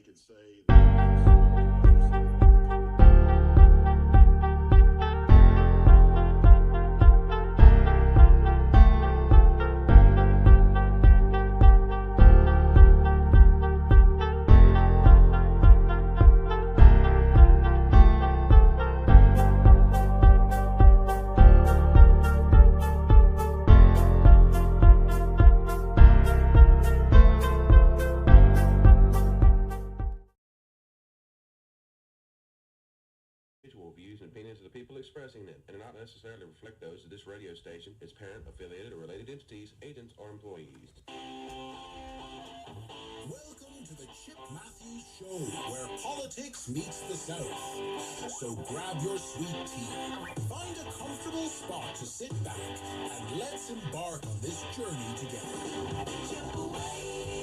could say views and opinions of the people expressing them and do not necessarily reflect those of this radio station, its parent, affiliated, or related entities, agents, or employees. welcome to the Chip Matthews Show, where politics meets the South. So grab your sweet tea, find a comfortable spot to sit back, and let's embark on this journey together. Chip away,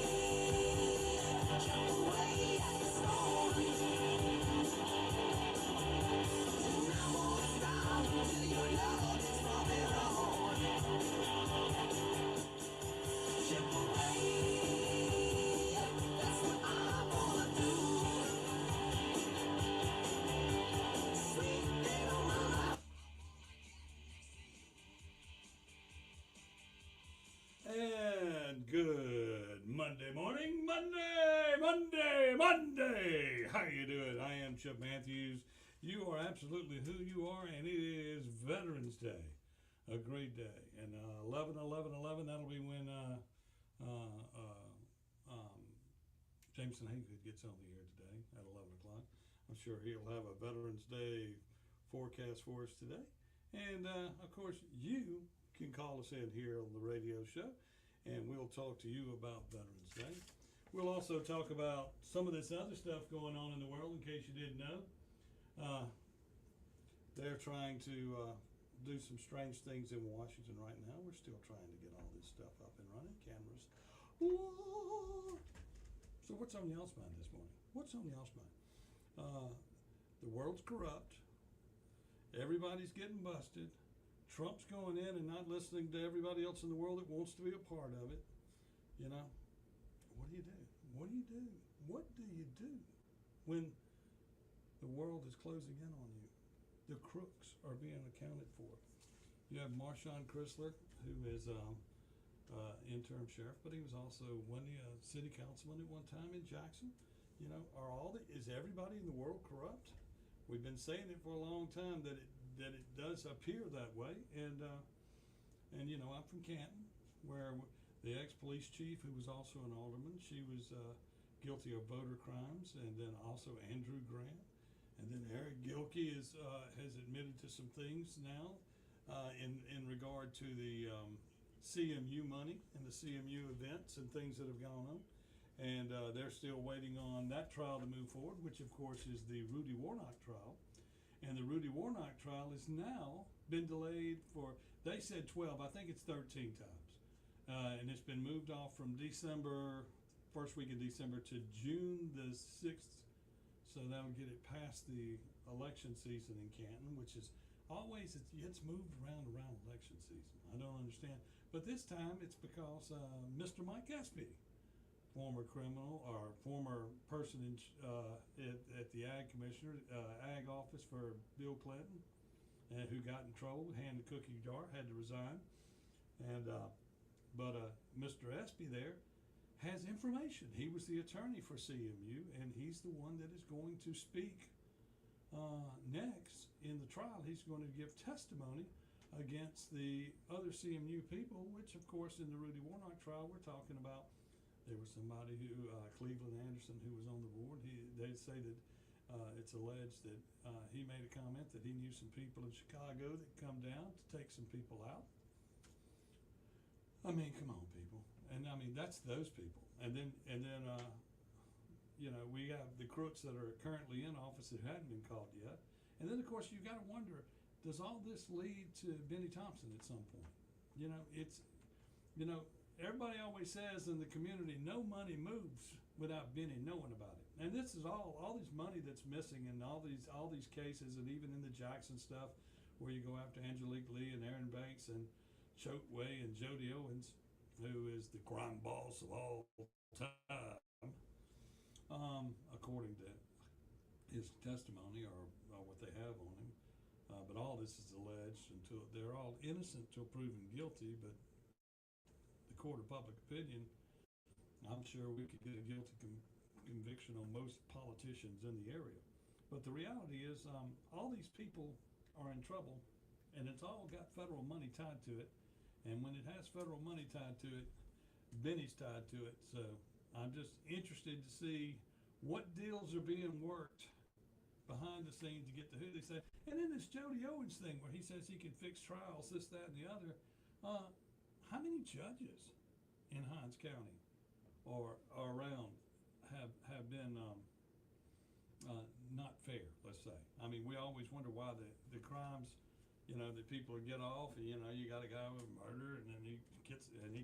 chip away at the storm. I won't stop till your love is from it on. Chip away, that's what I wanna do. Sweet little mama. And good Monday morning, Monday. How you doing? I am Chip Matthews. You are absolutely who you are, and it is Veterans Day. A great day. And 11/11/11, that'll be when Jameson Haygood gets on the air today at 11 o'clock. I'm sure he'll have a Veterans Day forecast for us today. And, of course, you can call us in here on the radio show, and we'll talk to you about Veterans Day. We'll also talk about some of this other stuff going on in the world, in case you didn't know. They're trying to do some strange things in Washington right now. We're still trying to get all this stuff up and running. Cameras. Whoa. So what's on y'all's mind this morning? What's on y'all's mind? The world's corrupt. Everybody's getting busted. Trump's going in and not listening to everybody else in the world that wants to be a part of it. You know, what do you do? What do you do? What do you do when the world is closing in on you? The crooks are being accounted for. You have Marshawn Chrysler, who is interim sheriff, but he was also one city councilman at one time in Jackson. You know, is everybody in the world corrupt? We've been saying it for a long time that it does appear that way, and you know, I'm from Canton, where the ex-police chief, who was also an alderman, she was guilty of voter crimes, and then also Andrew Grant, and then Eric Gilkey has admitted to some things now in regard to the CMU money and the CMU events and things that have gone on. And they're still waiting on that trial to move forward, which of course is the Rudy Warnock trial. And the Rudy Warnock trial has now been delayed for, they said 12, I think it's 13 times. And it's been moved off from first week in December to June the 6th. So that'll get it past the election season in Canton, which is always, it's moved around election season. I don't understand. But this time it's because Mr. Mike Espy, former criminal or former person at the Ag Commissioner, Ag office for Bill Clinton, who got in trouble, handed the cookie jar, had to resign. And but Mr. Espy there has information. He was the attorney for CMU, and he's the one that is going to speak next in the trial. He's going to give testimony against the other CMU people, which of course in the Rudy Warnock trial we're talking about. There was somebody who, Cleveland Anderson, who was on the board. They say that it's alleged that he made a comment that he knew some people in Chicago that come down to take some people out. I mean, come on, people. And I mean, that's those people. And then you know, we have the crooks that are currently in office that hadn't been caught yet. And then of course you got to wonder, does all this lead to Benny Thompson at some point? You know, everybody always says in the community, no money moves without Benny knowing about it. And this is all this money that's missing in all these cases, and even in the Jackson stuff, where you go after Angelique Lee and Aaron Banks and Choate Way and Jody Owens, who is the crime boss of all time. Of according to his testimony or what they have on him. But all this is alleged until they're all innocent till proven guilty. But the court of public opinion, I'm sure we could get a guilty conviction on most politicians in the area. But the reality is, all these people are in trouble, and it's all got federal money tied to it. And when it has federal money tied to it, Benny's tied to it. So I'm just interested to see what deals are being worked behind the scenes to get to who they say. And then this Jody Owens thing where he says he can fix trials, this, that, and the other. How many judges in Hinds County or around have been not fair, let's say? I mean, we always wonder why the crimes, that people get off, and, you got a guy with murder, and then he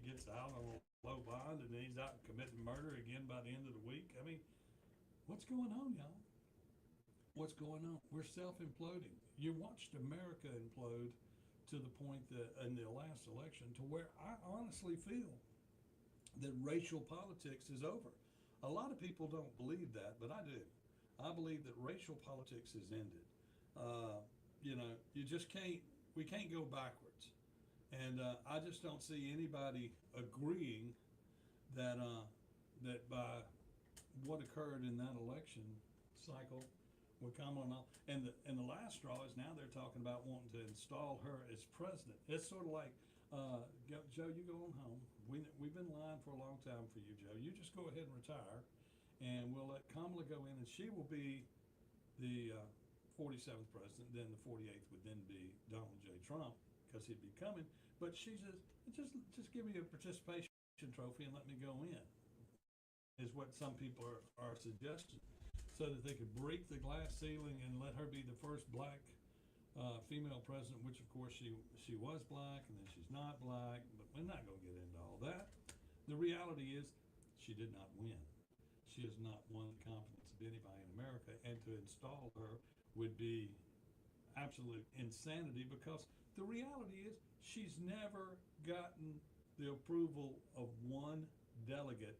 gets out on a low bond, and then he's out committing murder again by the end of the week. I mean, what's going on, y'all? What's going on? We're self-imploding. You watched America implode to the point that in the last election, to where I honestly feel that racial politics is over. A lot of people don't believe that, but I do. I believe that racial politics is ended. We can't go backwards. And I just don't see anybody agreeing that by what occurred in that election cycle would come on. And the last straw is now they're talking about wanting to install her as president. It's sort of like, Joe, you go on home. We've been lying for a long time for you, Joe. You just go ahead and retire, and we'll let Kamala go in, and she will be the 47th president. Then the 48th would then be Donald J. Trump, because he'd be coming. But she says, just give me a participation trophy and let me go in, is what some people are suggesting, so that they could break the glass ceiling and let her be the first black female president, which of course she was black, and then she's not black, but we're not going to get into all that. The reality is she did not win. She has not won the confidence of anybody in America, and to install her would be absolute insanity, because the reality is she's never gotten the approval of one delegate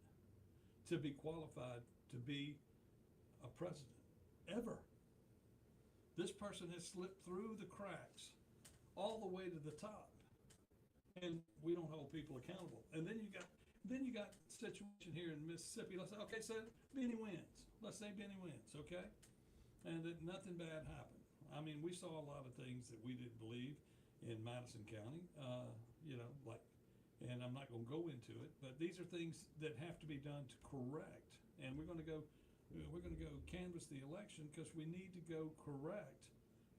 to be qualified to be a president, ever. This person has slipped through the cracks all the way to the top, and we don't hold people accountable. And then you got situation here in Mississippi. Let's say, okay, so Benny wins. Let's say Benny wins, okay, and that nothing bad happened. I mean, we saw a lot of things that we didn't believe in Madison County, and I'm not going to go into it, but these are things that have to be done to correct. And we're going to go canvass the election, because we need to go correct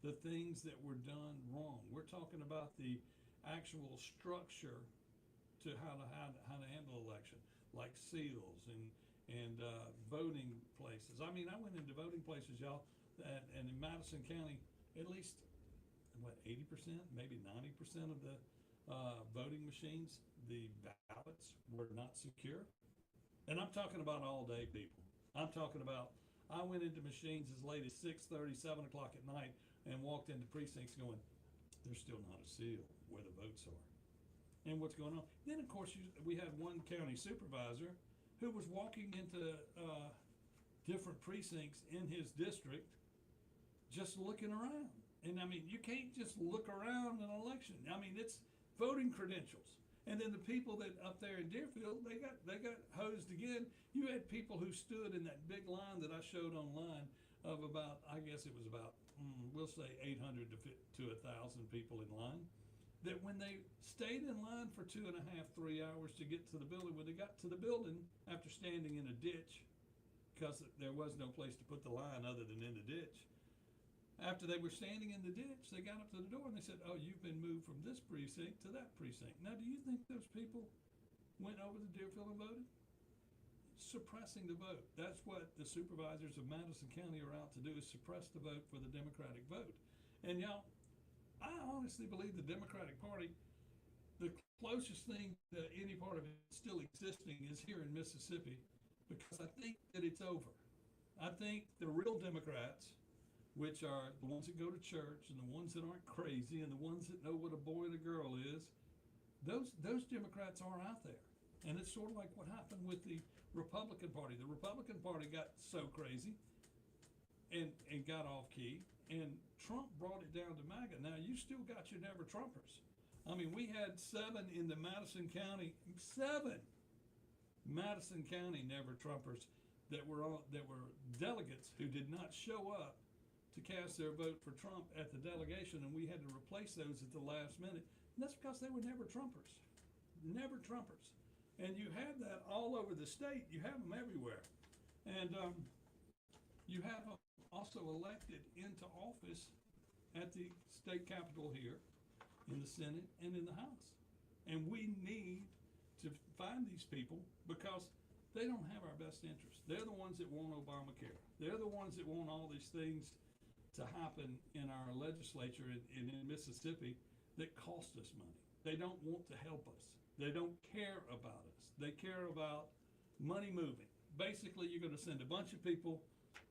the things that were done wrong. We're talking about the actual structure to how to handle election, like seals and voting places. I mean, I went into voting places, y'all, and in Madison County, at least 80%, maybe 90% of the voting machines, the ballots were not secure. And I'm talking about all day people. I'm talking about, I went into machines as late as 6:30, 7 o'clock at night, and walked into precincts going, there's still not a seal where the votes are. And what's going on? Then, of course, we had one county supervisor who was walking into different precincts in his district just looking around. And I mean, you can't just look around an election. I mean, it's voting credentials. And then the people that up there in Deerfield, they got hosed again. You had people who stood in that big line that I showed online of about, I guess it was about, we'll say 800 to 1,000 people in line, that when they stayed in line for 2.5, 3 hours to get to the building, when they got to the building after standing in a ditch, because there was no place to put the line other than in the ditch, after they were standing in the ditch, they got up to the door and they said, oh, you've been moved from this precinct to that precinct. Now, do you think those people went over to Deerfield and voted? Suppressing the vote. That's what the supervisors of Madison County are out to do, is suppress the vote for the Democratic vote. And y'all, I honestly believe the Democratic Party, the closest thing to any part of it still existing is here in Mississippi, because I think that it's over. I think the real Democrats, which are the ones that go to church and the ones that aren't crazy and the ones that know what a boy and a girl is, those Democrats are out there. And it's sort of like what happened with the Republican Party. The Republican Party got so crazy and got off key, and Trump brought it down to MAGA. Now, you still got your never Trumpers. I mean, we had 7 in the Madison County, 7 Madison County never Trumpers that were delegates who did not show up to cast their vote for Trump at the delegation, and we had to replace those at the last minute. And that's because they were never Trumpers. Never Trumpers. And you have that all over the state. You have them everywhere. And you have them also elected into office at the state capitol here, in the Senate, and in the House. And we need to find these people because they don't have our best interest. They're the ones that want Obamacare. They're the ones that want all these things to happen in our legislature in Mississippi that cost us money. They don't want to help us. They don't care about us. They care about money moving. Basically, you're going to send a bunch of people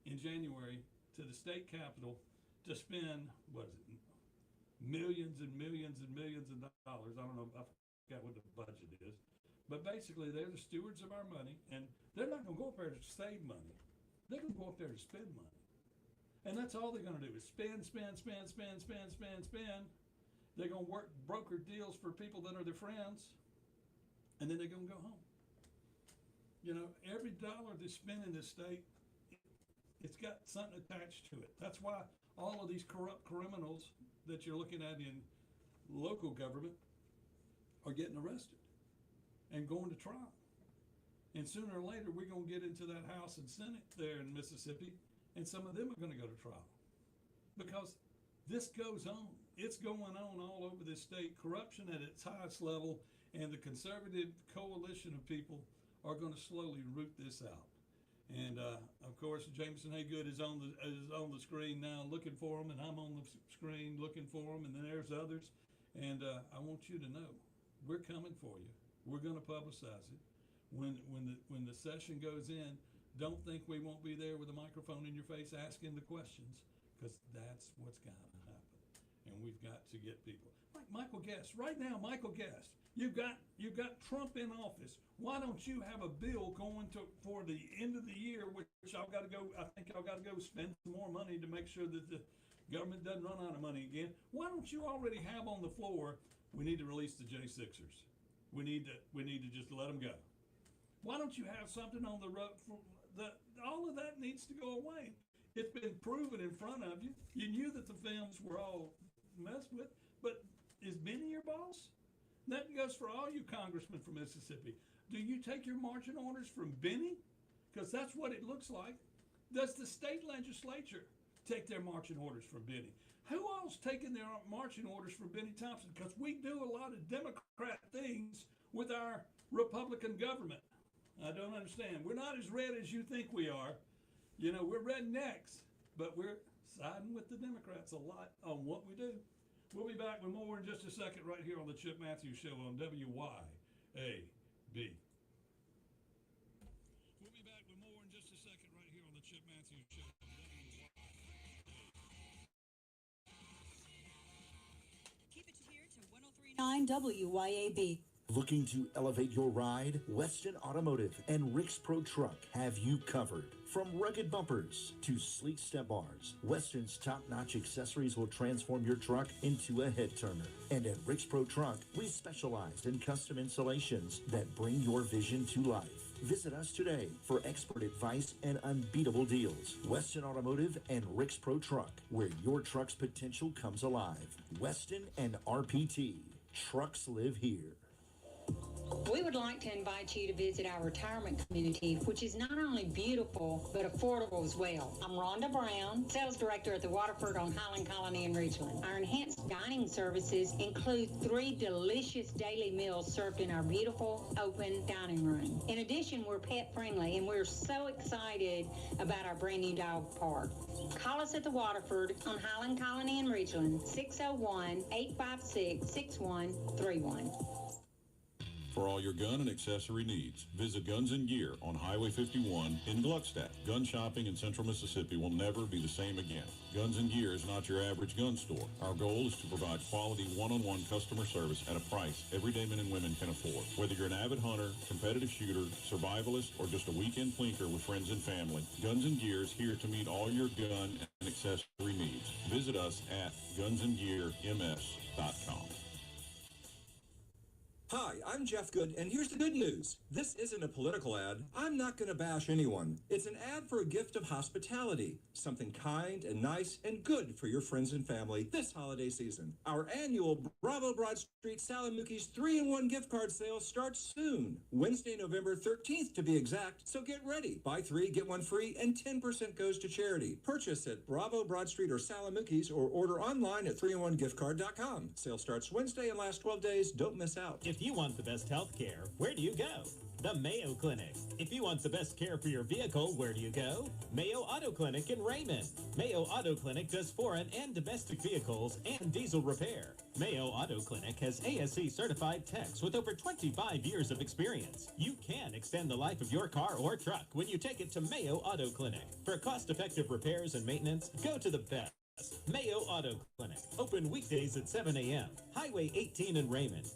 in January to the state capitol to spend, millions and millions and millions of dollars. I don't know, I forgot what the budget is. But basically, they're the stewards of our money, and they're not going to go up there to save money. They're going to go up there to spend money. And that's all they're going to do is spend. They're going to work broker deals for people that are their friends, and then they're going to go home. You know, every dollar they spend in this state, it's got something attached to it. That's why all of these corrupt criminals that you're looking at in local government are getting arrested and going to trial. And sooner or later, we're going to get into that House and Senate there in Mississippi, and some of them are going to go to trial. Because this goes on. It's going on all over this state. Corruption at its highest level, and the conservative coalition of people are going to slowly root this out. And of course, Jameson Haygood is on the screen now, looking for him, and I'm on the screen looking for him, and then there's others. And I want you to know, we're coming for you. We're going to publicize it. When the session goes in, don't think we won't be there with a microphone in your face asking the questions, because that's what's got to happen. And we've got to get people like Michael Guest right now. Michael Guest, you've got Trump in office. Why don't you have a bill going for the end of the year, which I've got to go? I think I've got to go spend some more money to make sure that the government doesn't run out of money again. Why don't you already have on the floor? We need to release the J6ers. We need to just let them go. Why don't you have something on the road? All of that needs to go away. It's been proven in front of you. You knew that the films were all messed with, but is Benny your boss? That goes for all you congressmen from Mississippi. Do you take your marching orders from Benny? Because that's what it looks like. Does the state legislature take their marching orders from Benny? Who else taking their marching orders from Benny Thompson? Because we do a lot of Democrat things with our Republican government. I don't understand. We're not as red as you think we are. You know, we're rednecks, but we're siding with the Democrats a lot on what we do. We'll be back with more in just a second right here on the Chip Matthews Show on WYAB. We'll be back with more in just a second right here on the Chip Matthews Show on WYAB. Keep it here to 103.9 WYAB. Looking to elevate your ride? Weston Automotive and Rick's Pro Truck have you covered. From rugged bumpers to sleek step bars, Weston's top-notch accessories will transform your truck into a head-turner. And at Rick's Pro Truck, we specialize in custom installations that bring your vision to life. Visit us today for expert advice and unbeatable deals. Weston Automotive and Rick's Pro Truck, where your truck's potential comes alive. Weston and RPT. Trucks live here. We would like to invite you to visit our retirement community, which is not only beautiful, but affordable as well. I'm Rhonda Brown, Sales Director at the Waterford on Highland Colony in Ridgeland. Our enhanced dining services include 3 delicious daily meals served in our beautiful open dining room. In addition, we're pet friendly, and we're so excited about our brand new dog park. Call us at the Waterford on Highland Colony in Ridgeland, 601-856-6131. For all your gun and accessory needs, visit Guns and Gear on Highway 51 in Gluckstadt. Gun shopping in Central Mississippi will never be the same again. Guns and Gear is not your average gun store. Our goal is to provide quality one-on-one customer service at a price everyday men and women can afford. Whether you're an avid hunter, competitive shooter, survivalist, or just a weekend plinker with friends and family, Guns and Gear is here to meet all your gun and accessory needs. Visit us at gunsandgearms.com. Hi, I'm Jeff Good, and here's the good news. This isn't a political ad. I'm not going to bash anyone. It's an ad for a gift of hospitality, something kind and nice and good for your friends and family this holiday season. Our annual Bravo Broad Street Salamukis 3-in-1 gift card sale starts soon, Wednesday, November 13th to be exact, so get ready. Buy 3, get 1 free, and 10% goes to charity. Purchase at Bravo Broad Street or Salamukis or order online at 3in1giftcard.com. Sale starts Wednesday and lasts 12 days. Don't miss out. If you want the best health care, where do you go? The Mayo Clinic. If you want the best care for your vehicle, where do you go? Mayo Auto Clinic in Raymond. Mayo Auto Clinic does foreign and domestic vehicles and diesel repair. Mayo Auto Clinic has ASC certified techs with over 25 years of experience. You can extend the life of your car or truck when you take it to Mayo Auto Clinic. For cost-effective repairs and maintenance, go to the best. Mayo Auto Clinic. Open weekdays at 7 a.m. Highway 18 in Raymond.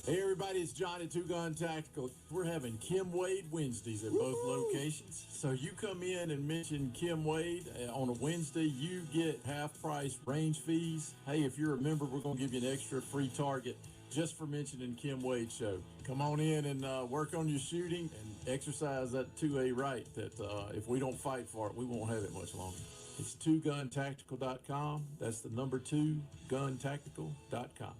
Hey everybody, it's Johnny Two Gun Tactical. We're having Kim Wade Wednesdays at both locations. So you come in and mention Kim Wade on a Wednesday, you get half price range fees. Hey, if you're a member, we're going to give you an extra free target just for mentioning Kim Wade Show. Come on in and work on your shooting and exercise that 2A right that if we don't fight for it, we won't have it much longer. It's twoguntactical.com. That's the number 2, guntactical.com.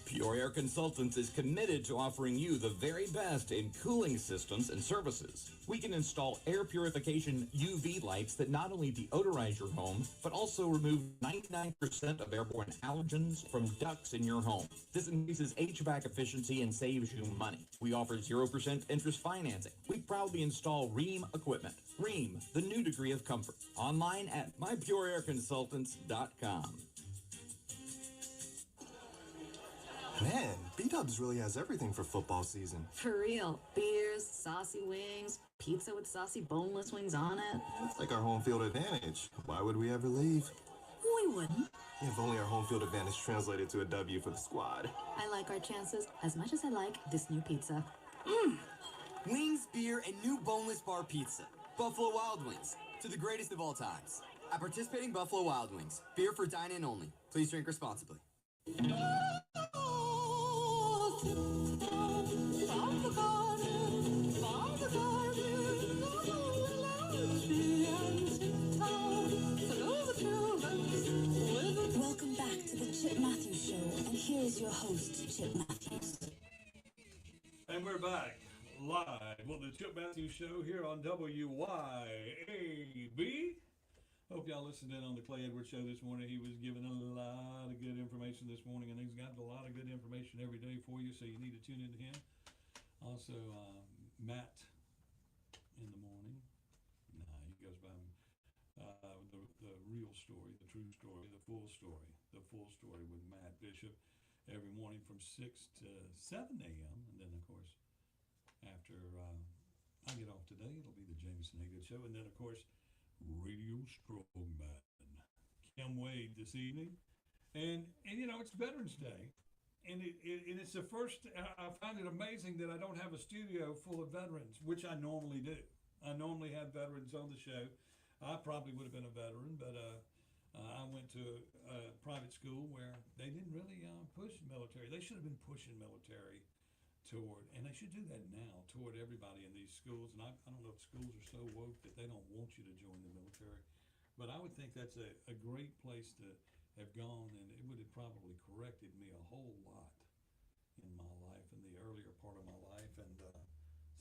Pure Air Consultants is committed to offering you the very best in cooling systems and services. We can install air purification UV lights that not only deodorize your home, but also remove 99% of airborne allergens from ducts in your home. This increases HVAC efficiency and saves you money. We offer 0% interest financing. We proudly install Rheem equipment. Rheem, the new degree of comfort. Online at mypureairconsultants.com. Man, B-Dubs really has everything for football season. For real. Beers, saucy wings, pizza with saucy boneless wings on it. It's like our home field advantage. Why would we ever leave? We wouldn't. If only our home field advantage translated to a W for the squad. I like our chances as much as I like this new pizza. Wings, beer, and new boneless bar pizza. Buffalo Wild Wings, to the greatest of all times. At participating Buffalo Wild Wings, beer for dine-in only. Please drink responsibly. Welcome back to the Chip Matthews Show, and here is your host, Chip Matthews. And we're back live on the Chip Matthews Show here on WYAB. Hope y'all listened in on the Clay Edwards Show this morning. He was giving a lot of good information this morning, and he's got a lot of good information every day for you, so you need to tune into him. Also, Matt in the morning. He goes by the real story, the true story, the full story with Matt Bishop every morning from 6 to 7 a.m. And then, of course, after I get off today, it'll be the Jameson Haygood Show. And then, of course, Radio Strongman, Kim Wade this evening. And you know, it's Veterans Day. And it's the first, I find it amazing that I don't have a studio full of veterans, which I normally do. I normally have veterans on the show. I probably would have been a veteran, but I went to a private school where they didn't really push military. They should have been pushing military toward, and they should do that now, toward everybody in these schools. And I don't know if schools are so woke that they don't want you to join the military. But I would think that's a great place to have gone, and it would have probably corrected me a whole lot in my life, in the earlier part of my life, and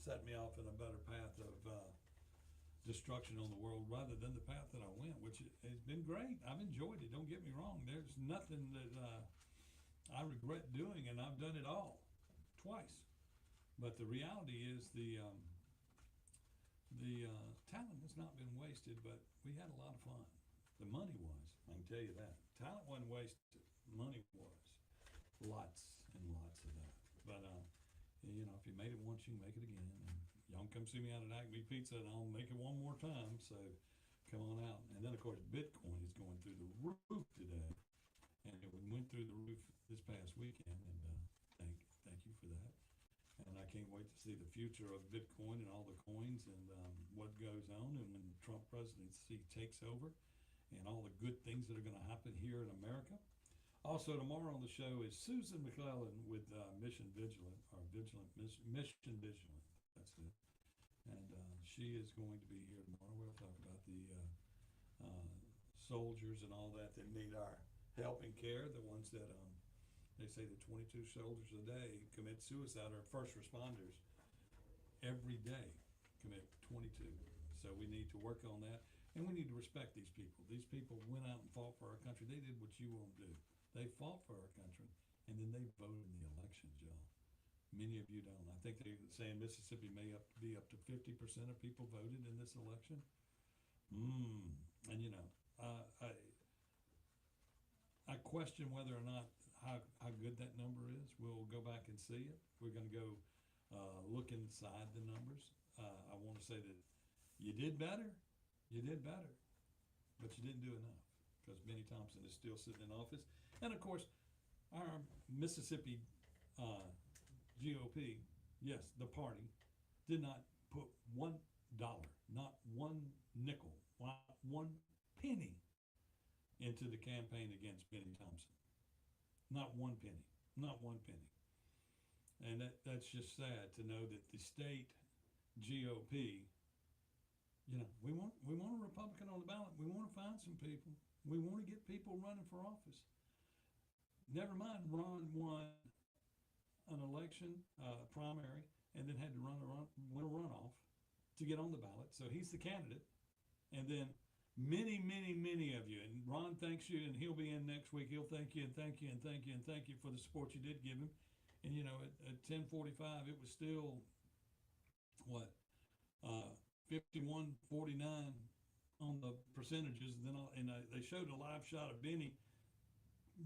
set me off in a better path of destruction on the world rather than the path that I went, which has been great. I've enjoyed it. Don't get me wrong. There's nothing that I regret doing, and I've done it all twice. But the reality is the talent has not been wasted, but we had a lot of fun. The money was, I can tell you that. Talent wasn't wasted. Money was. Lots and lots of that. But, you know, if you made it once, you can make it again. And y'all can come see me out at Acme Pizza, and I'll make it one more time. So come on out. And then, of course, Bitcoin is going through the roof today. And it went through the roof this past weekend. And thank you for that. And I can't wait to see the future of Bitcoin and all the coins and what goes on. And when the Trump presidency takes over and all the good things that are going to happen here in America. Also, tomorrow on the show is Susan McClellan with Mission Vigilant, or Mission Vigilant. That's it. And she is going to be here tomorrow. We'll talk about the soldiers and all that need our help and care. The ones that they say that 22 soldiers a day commit suicide, or first responders every day commit 22. So we need to work on that, and we need to respect these people. These people went out and fought for our country. They did what you won't do. They fought for our country, and then they voted in the elections, y'all. Many of you don't. I think they're saying Mississippi may be up to 50% of people voted in this election. And you know, I question whether or not how good that number is. We'll go back and see it. We're going to go look inside the numbers. I want to say that you did better, but you didn't do enough, because Benny Thompson is still sitting in office. And of course, our Mississippi GOP, yes, the party, did not put $1, not one nickel, not one penny into the campaign against Benny Thompson. Not one penny, not one penny. And that's just sad to know that the state GOP, you know, we want a Republican on the ballot. We want to find some people. We want to get people running for office. Never mind, Ron won an election primary and then had to win a runoff to get on the ballot. So he's the candidate. And then many of you, and Ron thanks you, and he'll be in next week. He'll thank you and thank you and thank you and thank you for the support you did give him. And you know, at 10:45, it was still what 51-49 on the percentages. And then they showed a live shot of Benny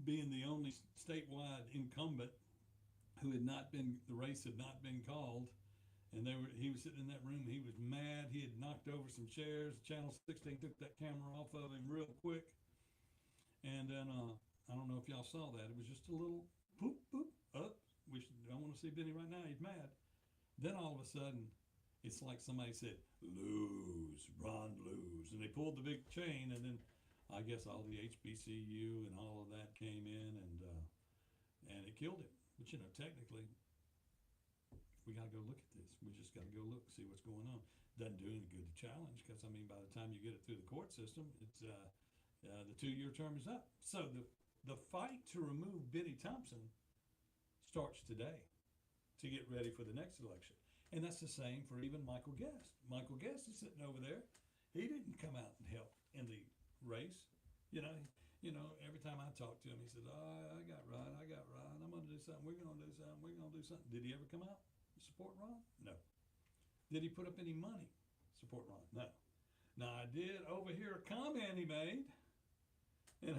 being the only statewide incumbent who had not been, the race had not been called. And he was sitting in that room. He was mad. He had knocked over some chairs. Channel 16 took that camera off of him real quick. And then I don't know if y'all saw that. It was just a little poop, poop, up. I want to see Benny right now. He's mad. Then all of a sudden, it's like somebody said, lose, Ron, lose. And they pulled the big chain, and then I guess all the HBCU and all of that came in, and it killed him. But you know, technically, we got to go look at this. We just got to go look, see what's going on. Doesn't do any good to challenge, because I mean, by the time you get it through the court system, it's the 2-year term is up. So the fight to remove Benny Thompson starts today to get ready for the next election. And that's the same for even Michael Guest. Michael Guest is sitting over there. He didn't come out and help in the race. You know, every time I talk to him, he says, oh, I got Ron. I'm going to do something. We're going to do something. Did he ever come out and support Ron? No. Did he put up any money to support Ron? No. Now, I did overhear a comment he made. And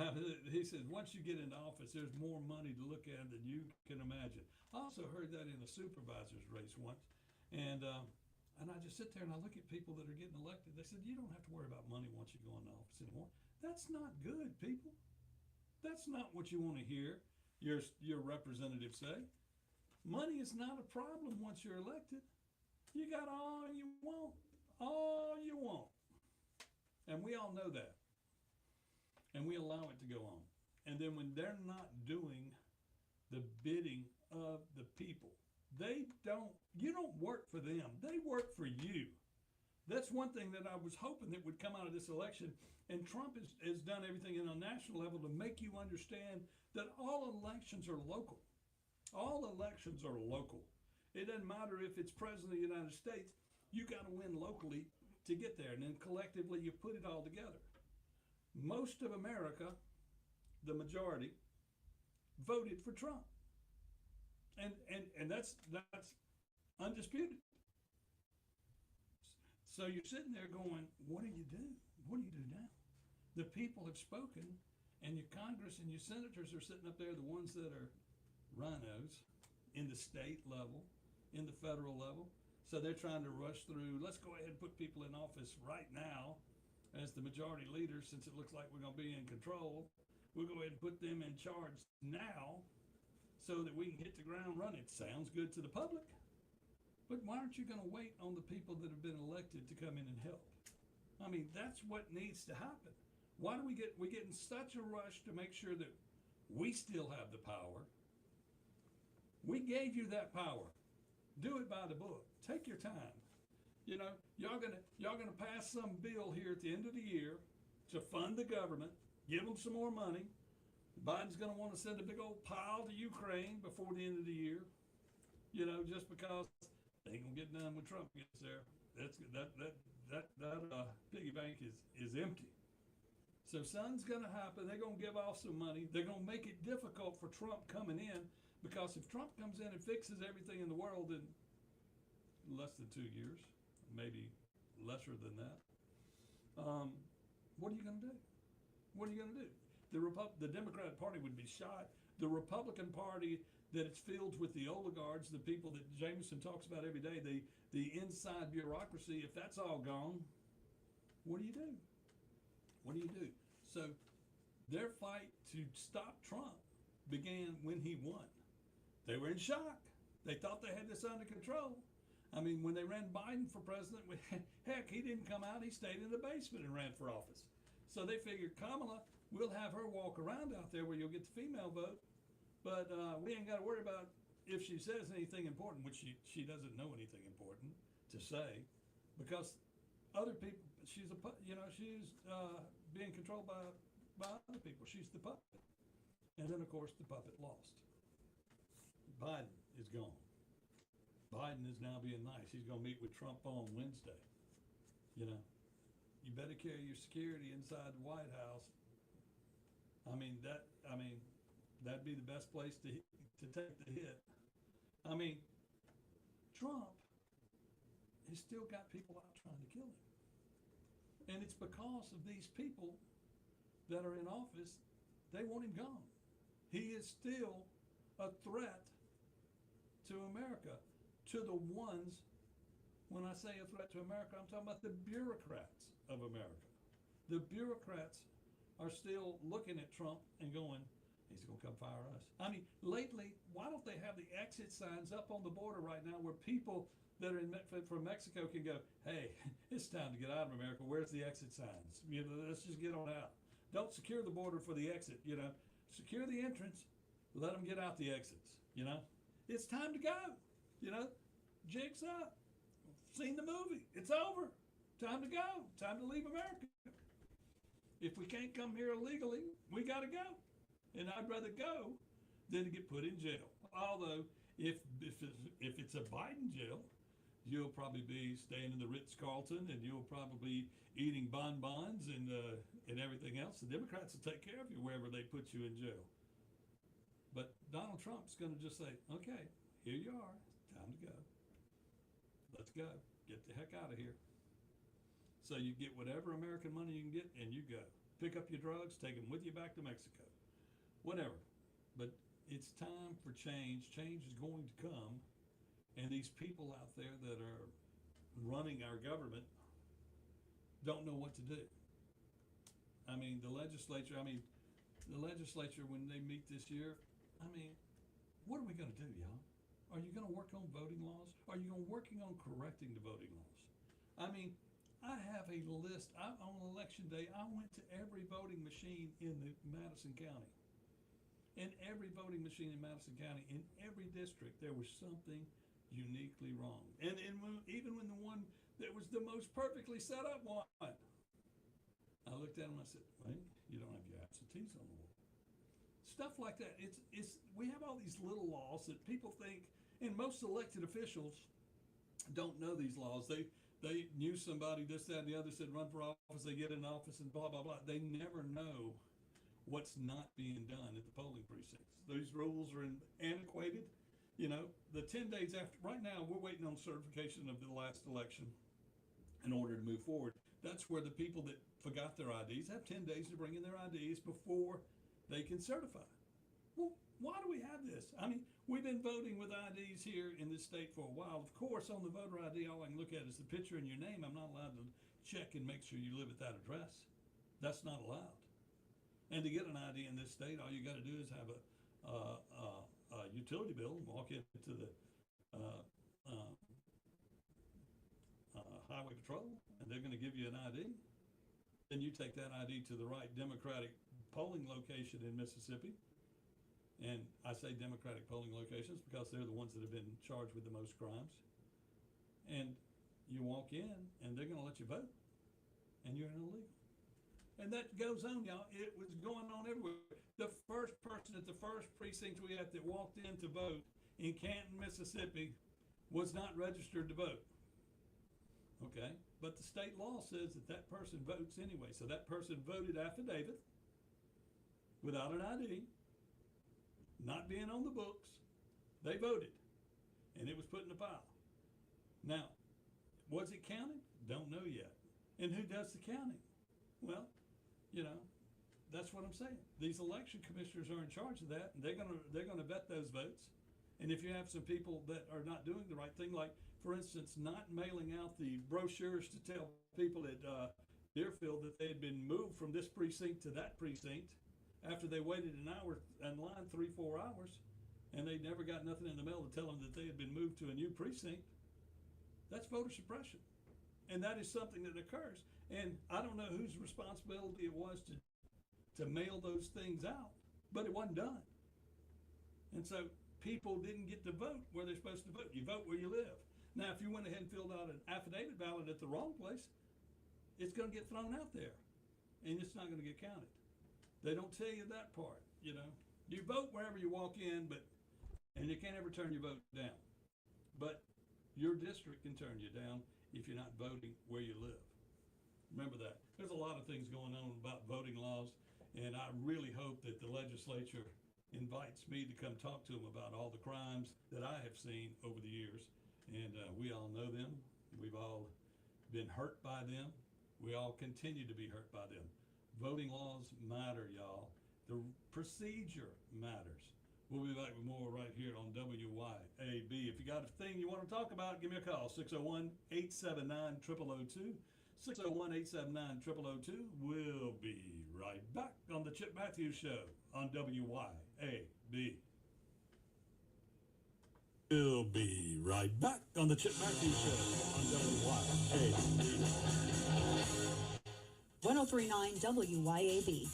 he says, once you get into office, there's more money to look at than you can imagine. I also heard that in a supervisor's race once. And I just sit there and I look at people that are getting elected. They said, you don't have to worry about money once you go into office anymore. That's not good, people. That's not what you want to hear your representative say. Money is not a problem once you're elected. You got all you want. And we all know that. And we allow it to go on. And then when they're not doing the bidding of the people, you don't work for them. They work for you. That's one thing that I was hoping that would come out of this election. And Trump has done everything on a national level to make you understand that all elections are local. All elections are local. It doesn't matter if it's president of the United States. You got to win locally to get there. And then collectively, you put it all together. Most of America, the majority, voted for Trump. And that's undisputed. So you're sitting there going, what do you do? What do you do now? The people have spoken, and your Congress and your senators are sitting up there, the ones that are rhinos in the state level, in the federal level. So they're trying to rush through. Let's go ahead and put people in office right now as the majority leader, since it looks like we're going to be in control. We'll go ahead and put them in charge now so that we can hit the ground running. It sounds good to the public, but why aren't you going to wait on the people that have been elected to come in and help? I mean, that's what needs to happen. Why do we get in such a rush to make sure that we still have the power? We gave you that power. Do it by the book. Take your time. You know, y'all gonna pass some bill here at the end of the year to fund the government, give them some more money. Biden's gonna want to send a big old pile to Ukraine before the end of the year. You know, just because they ain't gonna get done when Trump gets there. That piggy bank is empty. So something's gonna happen. They're gonna give off some money. They're gonna make it difficult for Trump coming in, because if Trump comes in and fixes everything in the world in less than 2 years, maybe lesser than that, what are you gonna do? What are you gonna do? The Democratic Party would be shot. The Republican Party, that it's filled with the oligarchs, the people that Jameson talks about every day, the inside bureaucracy, if that's all gone, what do you do? What do you do? So their fight to stop Trump began when he won. They were in shock. They thought they had this under control. I mean, when they ran Biden for president, heck, he didn't come out. He stayed in the basement and ran for office. So they figured, Kamala, we'll have her walk around out there where you'll get the female vote, but we ain't got to worry about if she says anything important, which she doesn't know anything important to say, because other people, she's being controlled by other people. She's the puppet. And then, of course, the puppet lost. Biden is gone. Biden is now being nice. He's going to meet with Trump on Wednesday. You know, you better carry your security inside the White House. That'd be the best place to take the hit. I mean, Trump has still got people out trying to kill him. And it's because of these people that are in office, they want him gone. He is still a threat to America, to the ones, when I say a threat to America, I'm talking about the bureaucrats of America. The bureaucrats are still looking at Trump and going, he's going to come fire us. I mean, lately, why don't they have the exit signs up on the border right now where people that are from Mexico can go, hey, it's time to get out of America. Where's the exit signs? You know, let's just get on out. Don't secure the border for the exit, you know. Secure the entrance, let them get out the exits, you know. It's time to go, you know. Jig's up. Seen the movie. It's over. Time to go. Time to leave America. If we can't come here illegally, we got to go. And I'd rather go than to get put in jail. Although, if it's a Biden jail, you'll probably be staying in the Ritz-Carlton, and you'll probably be eating bonbons and everything else. The Democrats will take care of you wherever they put you in jail. But Donald Trump's going to just say, okay, here you are. Time to go. Let's go. Get the heck out of here. So you get whatever American money you can get, and you go. Pick up your drugs, take them with you back to Mexico. Whatever. But it's time for change. Change is going to come. And these people out there that are running our government don't know what to do. I mean, the legislature, when they meet this year, what are we going to do, y'all? Are you going to work on voting laws? Are you going to working on correcting the voting laws? I have a list. On election day, I went to every voting machine in the Madison County. In every voting machine in Madison County, in every district, there was something uniquely wrong. And even when the one that was the most perfectly set up one, I looked at them and I said, well, you don't have your absentees on the wall. Stuff like that. We have all these little laws that people think, and most elected officials don't know these laws. They knew somebody, this, that, and the other, said run for office, they get in office and blah, blah, blah. They never know what's not being done at the polling precincts. Those rules are antiquated. You know, the 10 days after, right now, we're waiting on certification of the last election in order to move forward. That's where the people that forgot their IDs have 10 days to bring in their IDs before they can certify. Well, why do we have this? I mean, we've been voting with IDs here in this state for a while. Of course, on the voter ID, all I can look at is the picture and your name. I'm not allowed to check and make sure you live at that address. That's not allowed. And to get an ID in this state, all you got to do is have a utility bill and walk into the highway patrol, and they're going to give you an ID. Then you take that ID to the right Democratic polling location in Mississippi. And I say Democratic polling locations because they're the ones that have been charged with the most crimes. And you walk in, and they're going to let you vote, and you're an illegal. And that goes on, y'all. It was going on everywhere. The first person at the first precinct we had that walked in to vote in Canton, Mississippi, was not registered to vote. Okay? But the state law says that that person votes anyway. So that person voted affidavit without an ID, not being on the books. They voted, and it was put in the file. Now, was it counted? Don't know yet. And who does the counting? Well, you know, that's what I'm saying. These election commissioners are in charge of that, and they're gonna vet those votes. And if you have some people that are not doing the right thing, like, for instance, not mailing out the brochures to tell people at Deerfield that they had been moved from this precinct to that precinct after they waited an hour in line, 3-4 hours, and they never got nothing in the mail to tell them that they had been moved to a new precinct, that's voter suppression. And that is something that occurs. And I don't know whose responsibility it was to mail those things out, but it wasn't done. And so people didn't get to vote where they're supposed to vote. You vote where you live. Now, if you went ahead and filled out an affidavit ballot at the wrong place, it's going to get thrown out there, and it's not going to get counted. They don't tell you that part, you know. You vote wherever you walk in, and you can't ever turn your vote down. But your district can turn you down if you're not voting where you live. Remember that. There's a lot of things going on about voting laws, and I really hope that the legislature invites me to come talk to them about all the crimes that I have seen over the years. And we all know them. We've all been hurt by them. We all continue to be hurt by them. Voting laws matter, y'all. The procedure matters. We'll be back with more right here on WYAB. If you got a thing you want to talk about, give me a call, 601-879-0002. 601-879-0002. We'll be right back on the Chip Matthews Show on WYAB. We'll be right back on the Chip Matthews Show on WYAB. 1039 WYAB.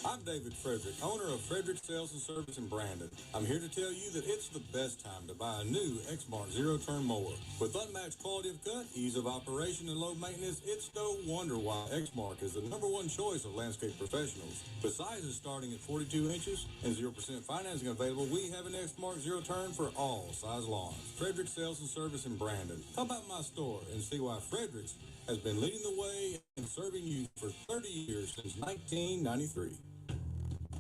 I'm David Frederick, owner of Frederick Sales and Service in Brandon. I'm here to tell you that it's the best time to buy a new Exmark zero-turn mower. With unmatched quality of cut, ease of operation, and low maintenance, it's no wonder why Exmark is the #1 choice of landscape professionals. With sizes starting at 42 inches and 0% financing available, we have an Exmark zero-turn for all size lawns. Frederick Sales and Service in Brandon. Come by my store and see why Frederick's has been leading the way and serving you for 30 years since 1993.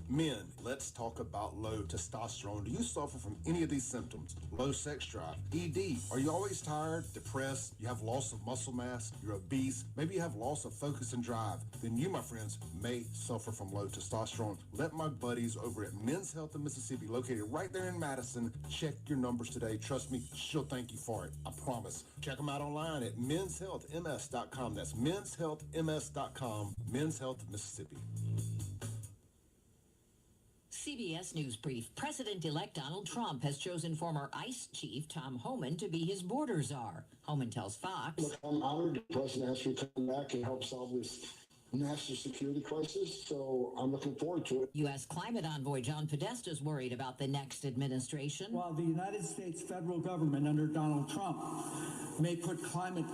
Men, let's talk about low testosterone. Do you suffer from any of these symptoms? Low sex drive, ED. Are you always tired, depressed? You have loss of muscle mass? You're obese? Maybe you have loss of focus and drive? Then you, my friends, may suffer from low testosterone. Let my buddies over at Men's Health in Mississippi, located right there in Madison, check your numbers today. Trust me, she'll thank you for it. I promise. Check them out online at menshealthms.com. That's menshealthms.com. Men's Health Mississippi. CBS News Brief. President-elect Donald Trump has chosen former ICE chief Tom Homan to be his border czar. Homan tells Fox, Look, I'm honored the president asked me to come back and help solve this national security crisis, so I'm looking forward to it. U.S. climate envoy John Podesta is worried about the next administration. While the United States federal government under Donald Trump may put climate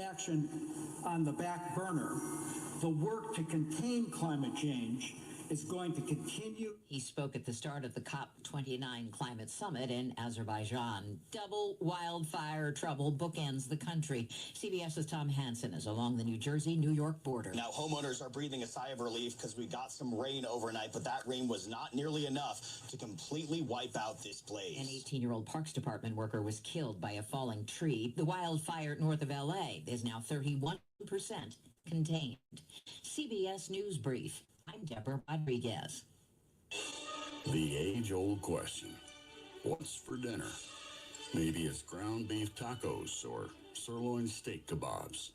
action on the back burner, the work to contain climate change is going to continue. He spoke at the start of the COP29 climate summit in Azerbaijan. Double wildfire trouble bookends the country. CBS's Tom Hansen is along the New Jersey-New York border. Now, homeowners are breathing a sigh of relief because we got some rain overnight, but that rain was not nearly enough to completely wipe out this blaze. An 18-year-old Parks Department worker was killed by a falling tree. The wildfire north of L.A. is now 31% contained. CBS News Brief. I'm Deborah Rodriguez. The age-old question, what's for dinner? Maybe it's ground beef tacos or sirloin steak kebabs.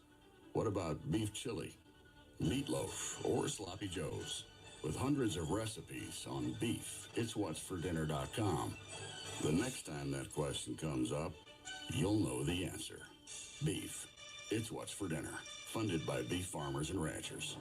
What about beef chili, meatloaf, or sloppy joes? With hundreds of recipes on beef, it's what'sfordinner.com. The next time that question comes up, you'll know the answer. Beef, it's what's for dinner. Funded by beef farmers and ranchers.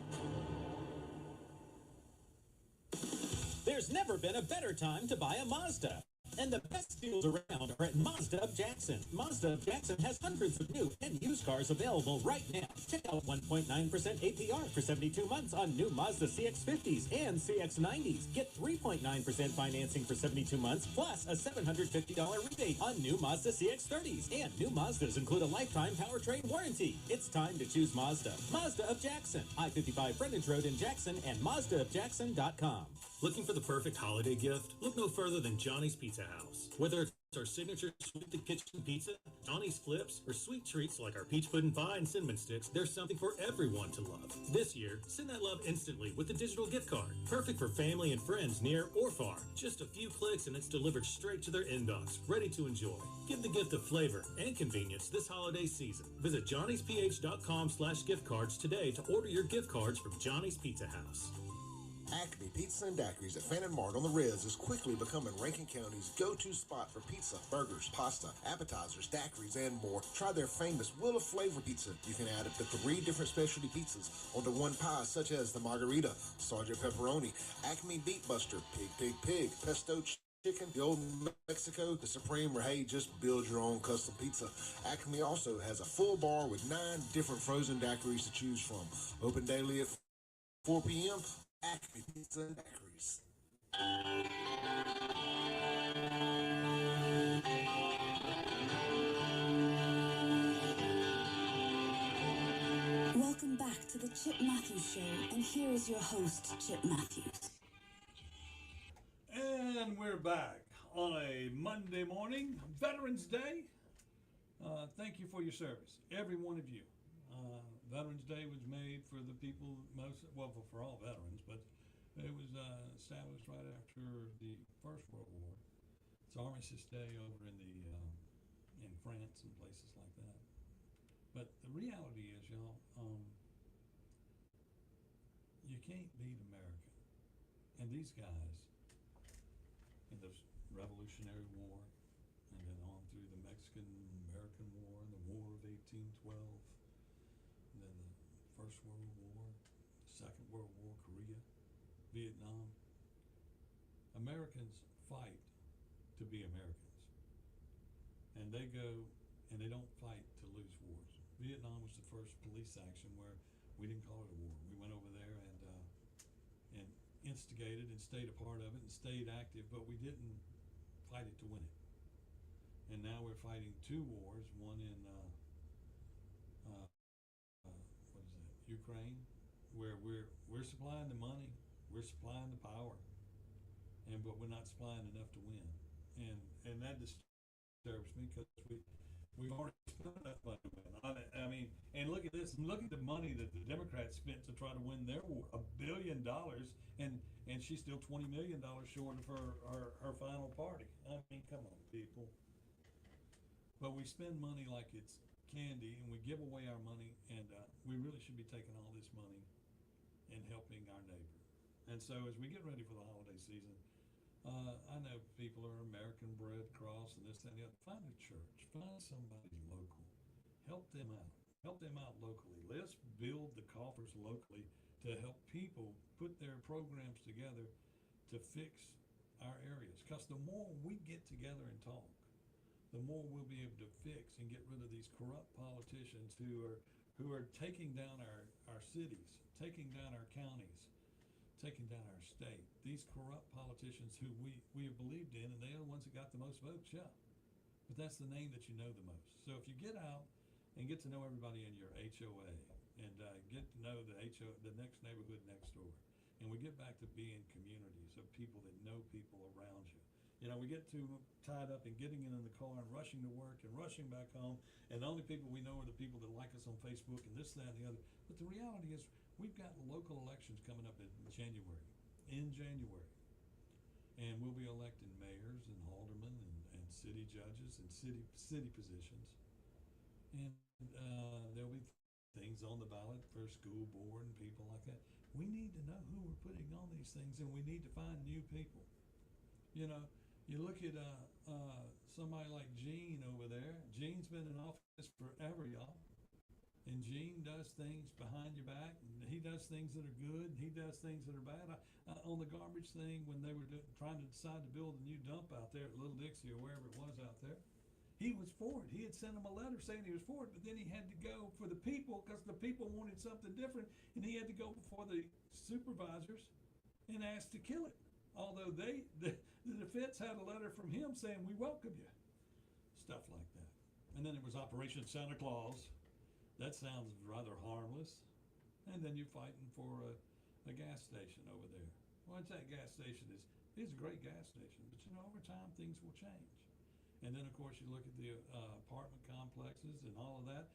There's never been a better time to buy a Mazda. And the best deals around are at Mazda of Jackson. Mazda of Jackson has hundreds of new and used cars available right now. Check out 1.9% APR for 72 months on new Mazda CX-50s and CX-90s. Get 3.9% financing for 72 months, plus a $750 rebate on new Mazda CX-30s. And new Mazdas include a lifetime powertrain warranty. It's time to choose Mazda. Mazda of Jackson. I-55 Frontage Road in Jackson and MazdaofJackson.com. Looking for the perfect holiday gift? Look no further than Johnny's Pizza House. Whether it's our signature sweet to kitchen pizza, Johnny's flips, or sweet treats like our peach pudding pie and cinnamon sticks, there's something for everyone to love. This year, send that love instantly with a digital gift card. Perfect for family and friends near or far. Just a few clicks and it's delivered straight to their inbox, ready to enjoy. Give the gift of flavor and convenience this holiday season. Visit johnnysph.com/gift cards today to order your gift cards from Johnny's Pizza House. Acme Pizza and Daiquiris at Fannin Mart on the Res is quickly becoming Rankin County's go-to spot for pizza, burgers, pasta, appetizers, daiquiris, and more. Try their famous Wheel of Flavor pizza. You can add up to 3 different specialty pizzas onto one pie, such as the Margarita, Sergeant Pepperoni, Acme Beat Buster, Pig, Pesto Chicken, the Old Mexico, the Supreme, or hey, just build your own custom pizza. Acme also has a full bar with 9 different frozen daiquiris to choose from. Open daily at 4 p.m. Acme Pizza and Daiquiris. Welcome back to the Chip Matthews Show, and here is your host, Chip Matthews. And we're back on a Monday morning, Veterans Day. Thank you for your service, every one of you. Veterans Day was made for the people for all veterans, but it was established right after the First World War. It's Armistice Day over in France and places like that. But the reality is, y'all, you can't beat America. And these guys, in the Revolutionary War, and then on through the Mexican-American War, and the War of 1812, and then the First World War, Second World War, Korea, Vietnam. Americans fight to be Americans. And they go and they don't fight to lose wars. Vietnam was the first police action where we didn't call it a war. We went over there and instigated and stayed a part of it and stayed active, but we didn't fight it to win it. And now we're fighting 2 wars, one in Ukraine, where we're supplying the money, we're supplying the power, but we're not supplying enough to win, and that disturbs me because we've already spent enough money to win. I mean, and look at this, look at the money that the Democrats spent to try to win their war, $1 billion, and she's still $20 million short of her final party. I mean, come on, people. But we spend money like it's candy, and we give away our money, and we really should be taking all this money and helping our neighbor. And so as we get ready for the holiday season, I know people are American Red Cross and this, that, and the other. Find a church, find somebody local, help them out locally. Let's build the coffers locally to help people put their programs together to fix our areas. Because the more we get together and talk, the more we'll be able to fix and get rid of these corrupt politicians who are taking down our cities, taking down our counties, taking down our state. These corrupt politicians who we have believed in, and they are the ones that got the most votes, yeah. But that's the name that you know the most. So if you get out and get to know everybody in your HOA and get to know the next neighborhood next door, and we get back to being communities of people that know people around you. You know, we get too tied up in getting in the car and rushing to work and rushing back home, and the only people we know are the people that like us on Facebook and this, that, and the other. But the reality is we've got local elections coming up in January. And we'll be electing mayors and aldermen and city judges and city positions. And there'll be things on the ballot for school board and people like that. We need to know who we're putting on these things, and we need to find new people. You know, you look at somebody like Gene over there. Gene's been in office forever, y'all. And Gene does things behind your back. And he does things that are good. And he does things that are bad. On the garbage thing, when they were trying to decide to build a new dump out there at Little Dixie or wherever it was out there, he was for it. He had sent them a letter saying he was for it, but then he had to go for the people because the people wanted something different, and he had to go before the supervisors and ask to kill it. Although the defense had a letter from him saying, we welcome you. Stuff like that. And then it was Operation Santa Claus. That sounds rather harmless. And then you're fighting for a gas station over there. Well, that gas station is a great gas station, but you know, over time things will change. And then of course you look at the apartment complexes and all of that.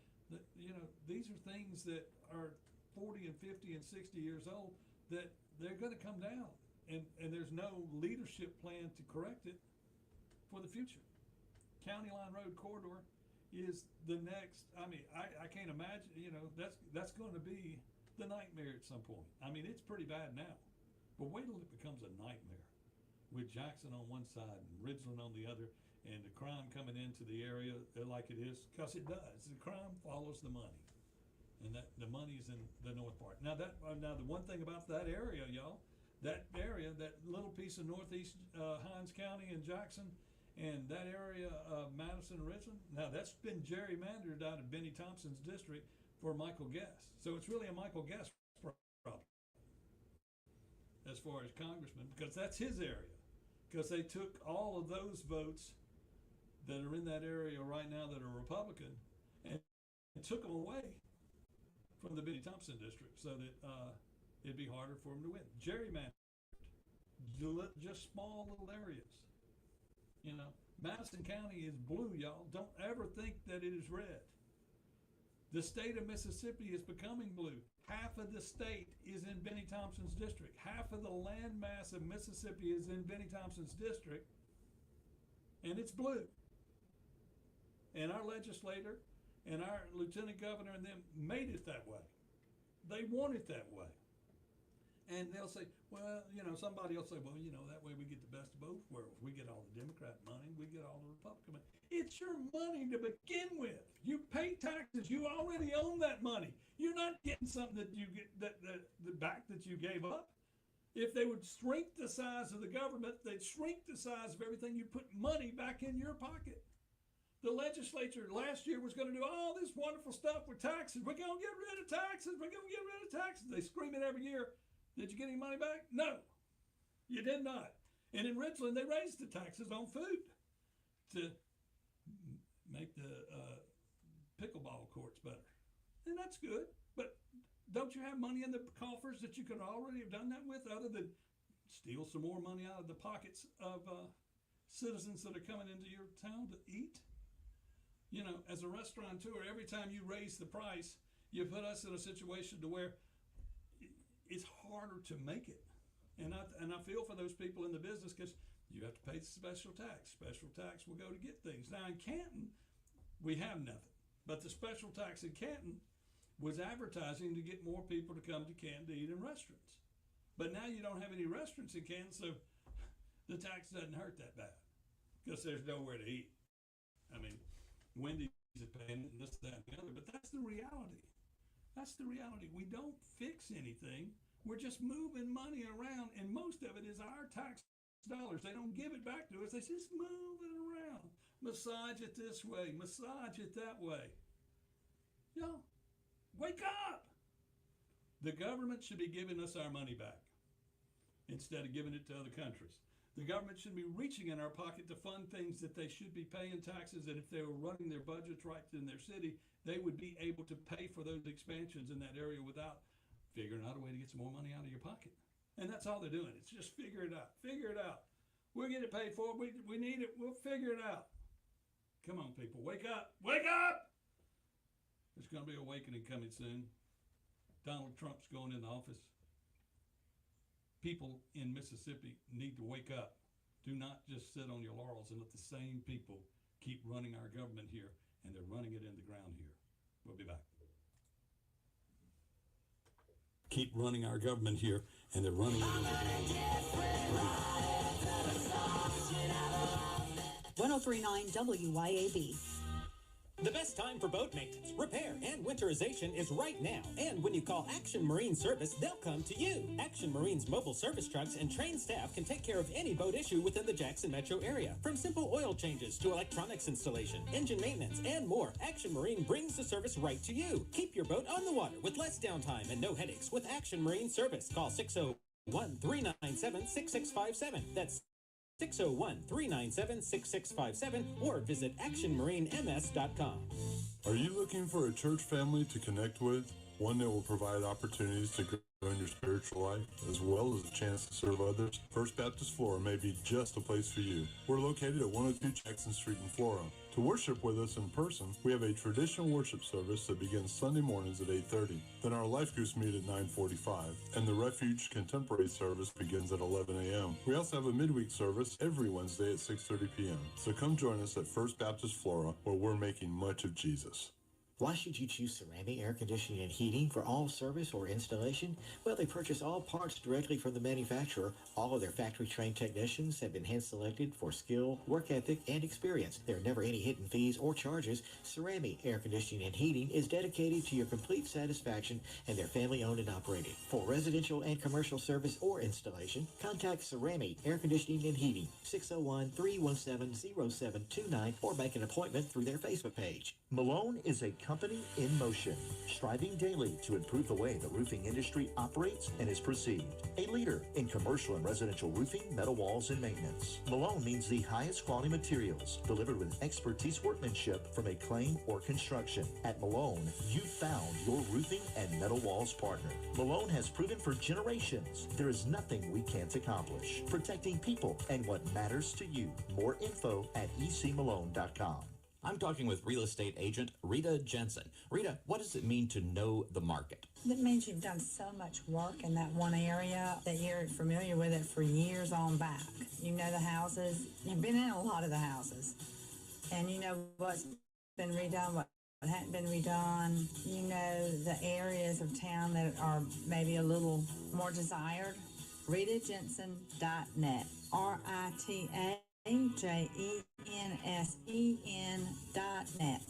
You know, these are things that are 40 and 50 and 60 years old that they're going to come down. And there's no leadership plan to correct it for the future. County Line Road Corridor is the next. I mean, I can't imagine, you know, that's going to be the nightmare at some point. I mean, it's pretty bad now, but wait till it becomes a nightmare with Jackson on one side and Ridgeland on the other, and the crime coming into the area like it is, because it does. The crime follows the money, and that the money is in the north part. Now the one thing about that area, y'all, that little piece of northeast Hinds County and Jackson, and that area of Madison and Richland, now that's been gerrymandered out of Benny Thompson's district for Michael Guest. So it's really a Michael Guest problem as far as congressman, because that's his area. Because they took all of those votes that are in that area right now that are Republican and took them away from the Benny Thompson district so that it'd be harder for them to win. Gerrymandered, just small little areas. You know, Madison County is blue, y'all. Don't ever think that it is red. The state of Mississippi is becoming blue. Half of the state is in Benny Thompson's district. Half of the land mass of Mississippi is in Benny Thompson's district, and it's blue. And our legislator and our lieutenant governor and them made it that way. They want it that way. And they'll say, well, you know, somebody will say, well, you know, that way we get the best of both worlds. We get all the Democrat money, we get all the Republican money. It's your money to begin with. You pay taxes. You already own that money. You're not getting something that you get the back that you gave up. If they would shrink the size of the government, they'd shrink the size of everything. You put money back in your pocket. The legislature last year was going to do all this wonderful stuff with taxes. We're going to get rid of taxes. We're going to get rid of taxes. They scream it every year. Did you get any money back? No, you did not. And in Richland, they raised the taxes on food to make the pickleball courts better. And that's good. But don't you have money in the coffers that you could already have done that with, other than steal some more money out of the pockets of citizens that are coming into your town to eat? You know, as a restaurateur, every time you raise the price, you put us in a situation to where it's harder to make it. And I feel for those people in the business, because you have to pay the special tax. Special tax will go to get things. Now in Canton, we have nothing. But the special tax in Canton was advertising to get more people to come to Canton to eat in restaurants. But now you don't have any restaurants in Canton, so the tax doesn't hurt that bad, because there's nowhere to eat. I mean, Wendy's is paying it and this, that, and the other, but that's the reality. That's the reality. We don't fix anything. We're just moving money around, and most of it is our tax dollars. They don't give it back to us. They just move it around. Massage it this way, massage it that way. Yo, wake up! The government should be giving us our money back instead of giving it to other countries. The government should be reaching in our pocket to fund things that they should be paying taxes, and if they were running their budgets right in their city, they would be able to pay for those expansions in that area without figuring out a way to get some more money out of your pocket. And that's all they're doing. It's just figure it out. Figure it out. We'll get it paid for. We need it. We'll figure it out. Come on, people. Wake up. Wake up! There's going to be an awakening coming soon. Donald Trump's going into office. People in Mississippi need to wake up. Do not just sit on your laurels and let the same people keep running our government here, and they're running it in the ground here. We'll be back. Keep running our government here, and they're running it in the ground here. 1039 WYAB. The best time for boat maintenance, repair, and winterization is right now. And when you call Action Marine Service, they'll come to you. Action Marine's mobile service trucks and trained staff can take care of any boat issue within the Jackson metro area. From simple oil changes to electronics installation, engine maintenance, and more, Action Marine brings the service right to you. Keep your boat on the water with less downtime and no headaches with Action Marine Service. Call 601-397-6657. That's 601-397-6657 or visit actionmarinems.com. Are you looking for a church family to connect with? One that will provide opportunities to grow in your spiritual life, as well as a chance to serve others? First Baptist Flora may be just a place for you. We're located at 102 Jackson Street in Flora. To worship with us in person, we have a traditional worship service that begins Sunday mornings at 8:30. Then our life groups meet at 9:45, and the Refuge Contemporary service begins at 11 a.m. We also have a midweek service every Wednesday at 6:30 p.m. So come join us at First Baptist Flora, where we're making much of Jesus. Why should you choose Ceramic Air Conditioning and Heating for all service or installation? Well, they purchase all parts directly from the manufacturer. All of their factory-trained technicians have been hand-selected for skill, work ethic, and experience. There are never any hidden fees or charges. Ceramic Air Conditioning and Heating is dedicated to your complete satisfaction, and they're family-owned and operated. For residential and commercial service or installation, contact Ceramic Air Conditioning and Heating, 601-317-0729, or make an appointment through their Facebook page. Malone is a company in motion, striving daily to improve the way the roofing industry operates and is perceived. A leader in commercial and residential roofing, metal walls, and maintenance. Malone means the highest quality materials delivered with expertise workmanship from Acclaim or Construction. At Malone, you found your roofing and metal walls partner. Malone has proven for generations there is nothing we can't accomplish. Protecting people and what matters to you. More info at ecmalone.com. I'm talking with real estate agent Rita Jensen. Rita, what does it mean to know the market? That means you've done so much work in that one area that you're familiar with it for years on back. You know the houses. You've been in a lot of the houses. And you know what's been redone, what hadn't been redone. You know the areas of town that are maybe a little more desired. RitaJensen.net. RITAJENSEN.net.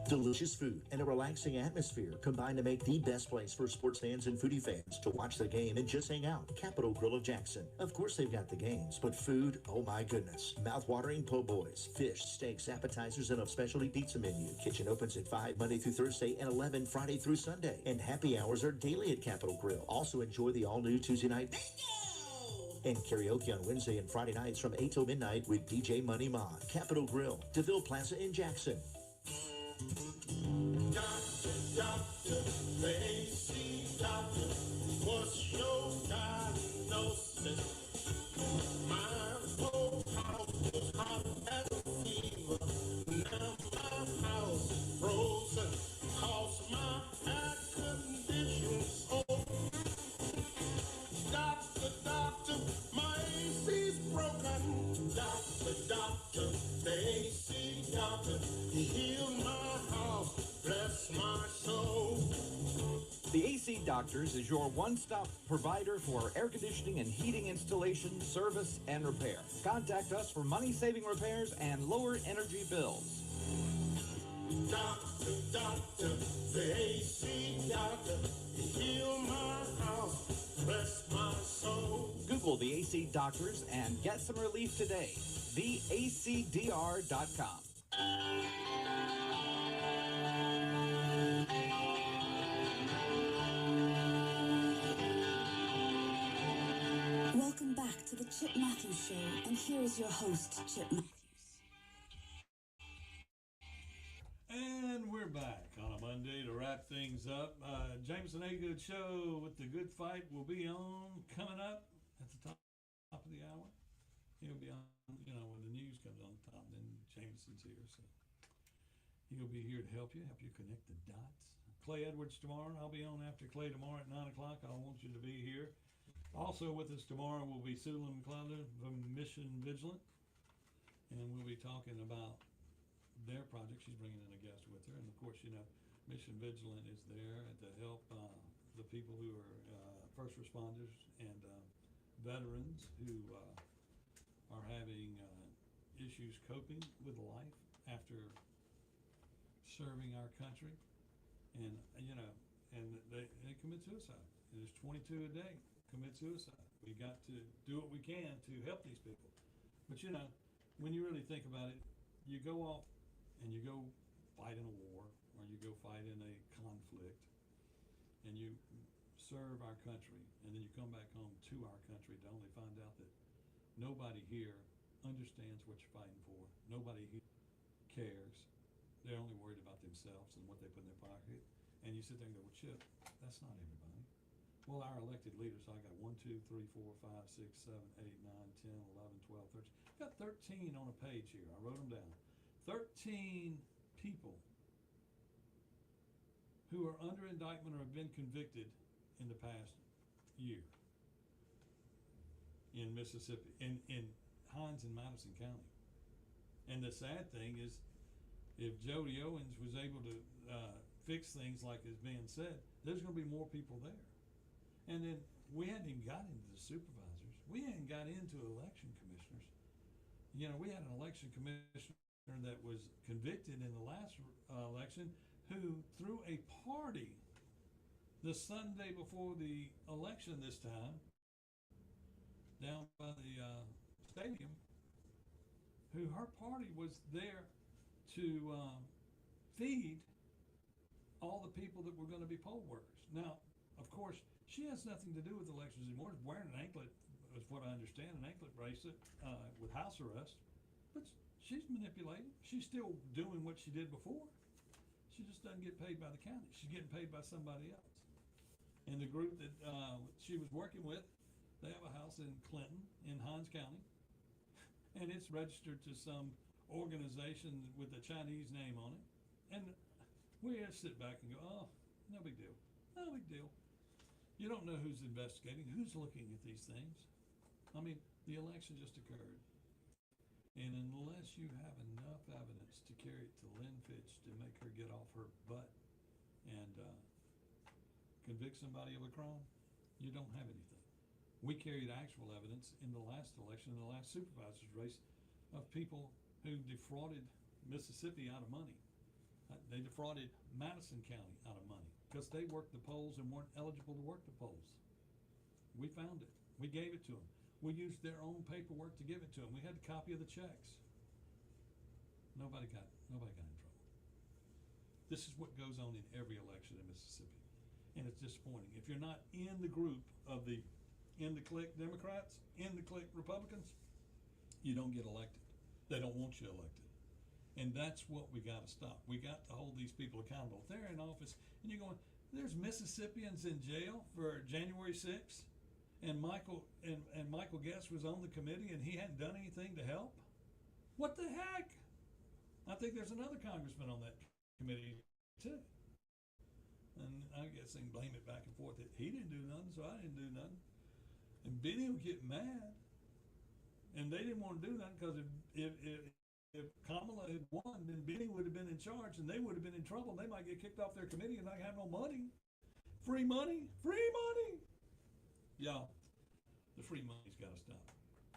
Delicious food and a relaxing atmosphere combine to make the best place for sports fans and foodie fans to watch the game and just hang out. Capitol Grill of Jackson. Of course they've got the games, but food, oh my goodness. Mouth-watering po' boys, fish, steaks, appetizers, and a specialty pizza menu. Kitchen opens at 5 Monday through Thursday and 11 Friday through Sunday. And happy hours are daily at Capitol Grill. Also enjoy the all-new Tuesday night and karaoke on Wednesday and Friday nights from 8 till midnight with DJ Money Mod. Capitol Grill, DeVille Plaza in Jackson. Doctor, the AC doctor, what's your diagnosis? My whole house was hot as a fever. Now my house is frozen, 'cause my air conditioning's old. Doctor, my AC's broken. Doctor, the AC doctor, he healed my house. Bless my soul. The AC Doctors is your one-stop provider for air conditioning and heating installation, service, and repair. Contact us for money-saving repairs and lower energy bills. Doctor, the AC doctor, he healed my house. Bless my soul. Google the AC Doctors and get some relief today. TheACDR.com. Welcome back to the Chip Matthews Show, and here is your host, Chip Matthews. And we're back on a Monday to wrap things up. Jameson A. Good Show with the Good Fight will be on coming up at the top of the hour. He'll be on, when the news comes on top, then Jameson's here. So he'll be here to help you connect the dots. Clay Edwards tomorrow. I'll be on after Clay tomorrow at 9 o'clock. I want you to be here. Also with us tomorrow will be Sue Lynn McLeod from Mission Vigilant, and we'll be talking about their project. She's bringing in a guest with her, and of course, you know, Mission Vigilant is there to help the people who are first responders and veterans who are having issues coping with life after serving our country, and you know, and they commit suicide. And there's 22 a day commit suicide. We got to do what we can to help these people. But you know, when you really think about it, you go off and you go fight in a war, or you go fight in a conflict, and you serve our country, and then you come back home to our country to only find out that nobody here understands what you're fighting for. Nobody here cares. They're only worried about themselves and what they put in their pocket. And you sit there and go, well, Chip, that's not everybody. Well, our elected leaders, I got 1, 2, 3, 4, 5, 6, 7, 8, 9, 10, 11, 12, 13. I've got 13 on a page here. I wrote them down. 13 people who are under indictment or have been convicted in the past year in Mississippi, in Hinds and Madison County. And the sad thing is, if Jody Owens was able to fix things like is being said, there's going to be more people there. And then we hadn't even got into the supervisors. We hadn't got into election commissioners. You know, we had an election commissioner that was convicted in the last election who threw a party the Sunday before the election this time down by the stadium, who her party was there to feed all the people that were going to be poll workers. Now, of course, she has nothing to do with elections anymore. She's wearing an anklet, is what I understand, an anklet bracelet with house arrest. But she's manipulating. She's still doing what she did before. She just doesn't get paid by the county. She's getting paid by somebody else. And the group that she was working with, they have a house in Clinton in Hinds County. And it's registered to some organization with a Chinese name on it. And we just sit back and go, oh, no big deal. No big deal. You don't know who's investigating, who's looking at these things. I mean, the election just occurred. And unless you have enough evidence to carry it to Lynn Fitch to make her get off her butt and convict somebody of a crime, you don't have anything. We carried actual evidence in the last election, in the last supervisor's race, of people who defrauded Mississippi out of money. They defrauded Madison County out of money because they worked the polls and weren't eligible to work the polls. We found it. We gave it to them. We used their own paperwork to give it to them. We had a copy of the checks. Nobody got in trouble. This is what goes on in every election in Mississippi. And it's disappointing. If you're not in the group of the in the clique Democrats, in the clique Republicans, you don't get elected. They don't want you elected. And that's what we got to stop. We got to hold these people accountable. If they're in office and you're going, there's Mississippians in jail for January 6th, and Michael Guest was on the committee and he hadn't done anything to help? What the heck? I think there's another congressman on that committee too. And I guess they can blame it back and forth that he didn't do nothing, so I didn't do nothing. And Benny would get mad. And they didn't want to do nothing because if Kamala had won, then Benny would have been in charge and they would have been in trouble. They might get kicked off their committee and not have no money. Free money? Free money! Y'all, the free money's got to stop.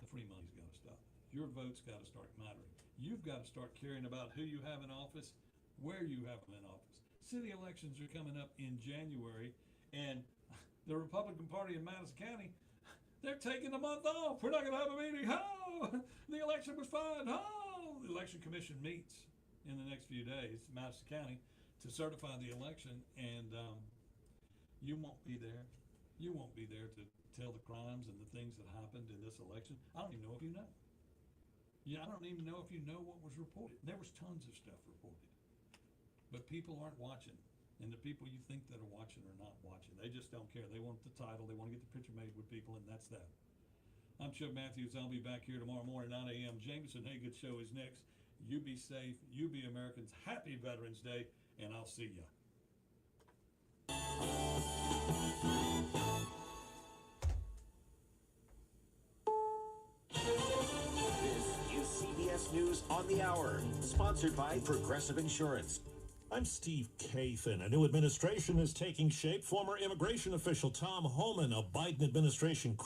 The free money's got to stop. Your vote's got to start mattering. You've got to start caring about who you have in office, where you have them in office. City elections are coming up in January, and the Republican Party in Madison County, they're taking a month off. We're not going to have a meeting. Oh, the election was fine. Oh, the election commission meets in the next few days in Madison County to certify the election, and you won't be there. You won't be there to tell the crimes and the things that happened in this election. I don't even know if you know. Yeah, I don't even know if you know what was reported. There was tons of stuff reported. But people aren't watching. And the people you think that are watching are not watching. They just don't care. They want the title. They want to get the picture made with people, and that's that. I'm Chuck Matthews. I'll be back here tomorrow morning, 9 a.m. Jameson Haygood Show is next. You be safe. You be Americans. Happy Veterans Day, and I'll see ya. news on the hour. Sponsored by Progressive Insurance. I'm Steve Kathan. A new administration is taking shape. Former immigration official Tom Homan, a Biden administration